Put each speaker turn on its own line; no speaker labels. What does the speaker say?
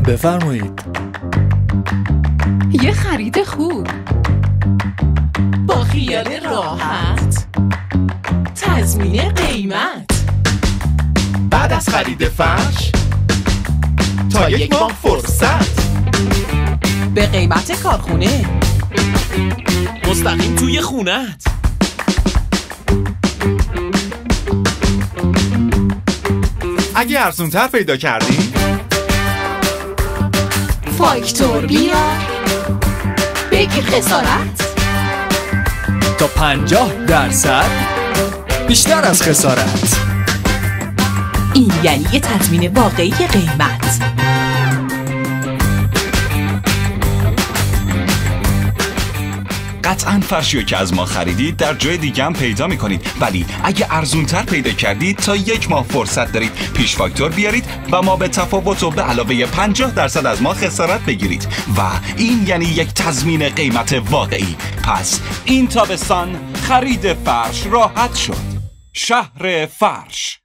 بفرمایید.
یه خرید خوب با خیال راحت، تضمین قیمت.
بعد از خرید فرش تا یک ماه فرصت،
به قیمت کارخونه،
مستقیم توی خونت. اگه ارزونتر پیدا کردی
فاکتور بیا بگیر خسارت
تا 50% بیشتر از خسارت.
این یعنی یه تضمین واقعی قیمت.
قطعاً فرشی که از ما خریدید در جای دیگه هم پیدا میکنید، ولی اگه ارزونتر پیدا کردید تا یک ماه فرصت دارید پیش فاکتور بیارید و ما به تفاوت و به علاوه 50% از ما خسارت بگیرید و این یعنی یک تضمین قیمت واقعی. پس این تابستان خرید فرش راحت شد. شهر فرش.